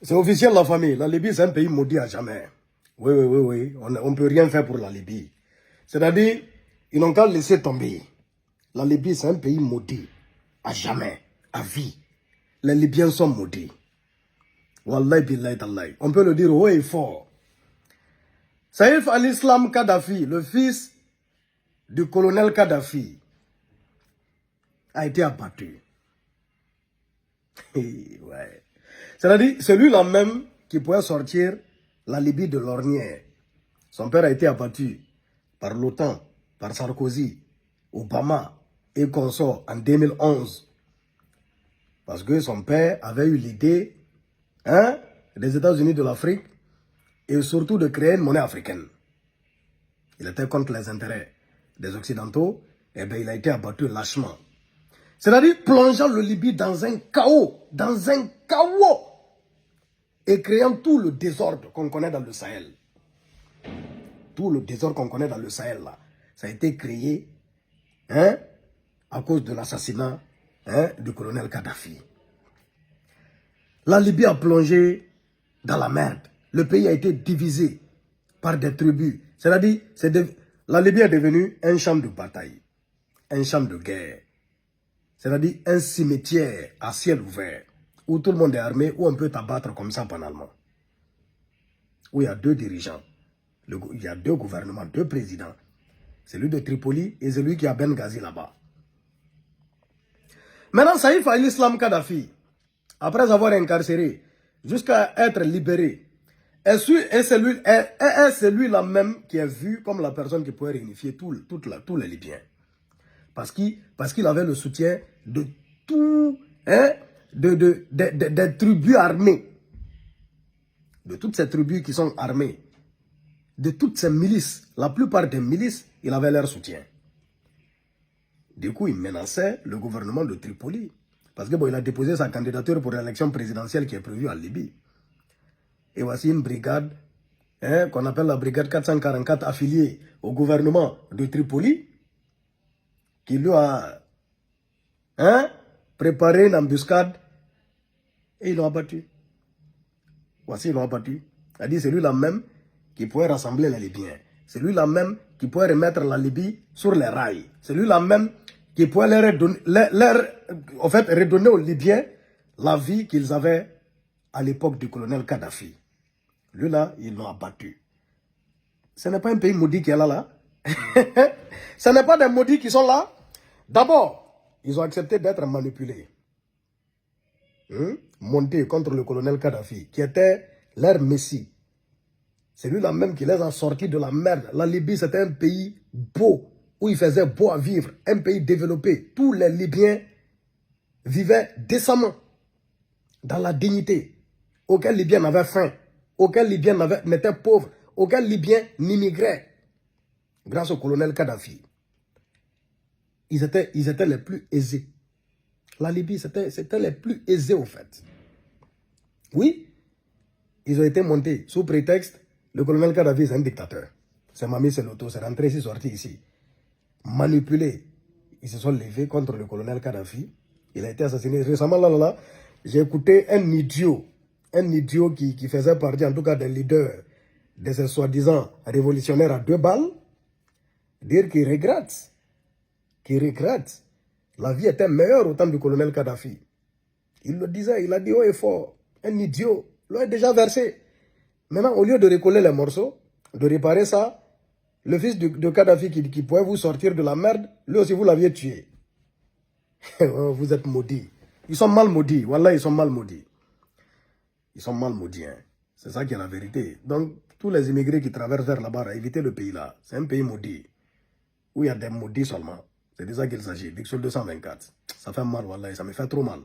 C'est officiel la famille. La Libye, c'est un pays maudit à jamais. Oui. On ne peut rien faire pour la Libye. C'est-à-dire, ils n'ont qu'à laisser tomber. La Libye, c'est un pays maudit. À jamais. À vie. Les Libyens sont maudits. Wallahi billahi tallahi. On peut le dire haut et fort. Saïf al-Islam Kadhafi, le fils du colonel Kadhafi, a été abattu. Ouais. C'est-à-dire, celui-là même qui pouvait sortir la Libye de l'ornière. Son père a été abattu par l'OTAN, par Sarkozy, Obama et consorts en 2011. Parce que son père avait eu l'idée des États-Unis de l'Afrique et surtout de créer une monnaie africaine. Il était contre les intérêts des Occidentaux, et bien il a été abattu lâchement. C'est-à-dire plongeant le Libye dans un chaos, et créant tout le désordre qu'on connaît dans le Sahel. Tout le désordre qu'on connaît dans le Sahel, là, ça a été créé à cause de l'assassinat du colonel Kadhafi. La Libye a plongé dans la merde. Le pays a été divisé par des tribus. C'est-à-dire, la Libye est devenue un champ de bataille, un champ de guerre. C'est-à-dire un cimetière à ciel ouvert, où tout le monde est armé, où on peut t'abattre comme ça banalement. Où il y a deux dirigeants, il y a deux gouvernements, deux présidents. Celui de Tripoli et celui qui a Benghazi là-bas. Maintenant, Saïf al-Islam Kadhafi, après avoir incarcéré, jusqu'à être libéré, est celui-là même qui est vu comme la personne qui pourrait réunifier tous les Libyens. Parce qu'il avait le soutien de tout, des tribus armées. De toutes ces tribus qui sont armées. De toutes ces milices. La plupart des milices, il avait leur soutien. Du coup, il menaçait le gouvernement de Tripoli. Parce que il a déposé sa candidature pour l'élection présidentielle qui est prévue en Libye. Et voici une brigade, qu'on appelle la brigade 444, affiliée au gouvernement de Tripoli, qui lui a préparé une embuscade et ils l'ont abattu. Voici, ils l'ont abattu. C'est-à-dire, c'est lui-là même qui pourrait rassembler les Libyens. C'est lui-là même qui pourrait remettre la Libye sur les rails. C'est lui-là même qui pourrait redonner aux Libyens la vie qu'ils avaient à l'époque du colonel Kadhafi. Lui-là, ils l'ont abattu. Ce n'est pas un pays maudit qui est là. Ce n'est pas des maudits qui sont là. D'abord, ils ont accepté d'être manipulés. Montés contre le colonel Kadhafi, qui était leur messie. C'est lui-là même qui les a sortis de la merde. La Libye, c'était un pays beau, où il faisait beau à vivre. Un pays développé. Tous les Libyens vivaient décemment, dans la dignité. Aucun Libyen n'avait faim. Aucun Libyen n'était pauvre. Aucun Libyen n'immigrait. Grâce au colonel Kadhafi. Ils étaient les plus aisés. La Libye, c'était les plus aisés au fait. Oui, ils ont été montés sous prétexte, le colonel Kadhafi c'est un dictateur. C'est Mami Seloto, c'est rentré ici, sorti ici. Manipulés. Ils se sont levés contre le colonel Kadhafi. Il a été assassiné. Récemment, j'ai écouté un idiot qui faisait partie, en tout cas, des leaders de ces soi-disant révolutionnaires à 2 balles, dire qu'il regrette. La vie était meilleure au temps du colonel Kadhafi. Il le disait, il a dit haut et fort. Un idiot, l'eau est déjà versé. Maintenant, au lieu de recoller les morceaux, de réparer ça, le fils de Kadhafi qui pouvait vous sortir de la merde, lui aussi vous l'aviez tué. Vous êtes maudits. Ils sont mal maudits. Wallah, ils sont mal maudits. Ils sont mal maudits. C'est ça qui est la vérité. Donc, tous les immigrés qui traversent vers là-bas, évitez le pays là. C'est un pays maudit. Où il y a des maudits seulement. C'est de ça qu'il s'agit. Vixol 224. Ça fait mal, wallah, ça me fait trop mal.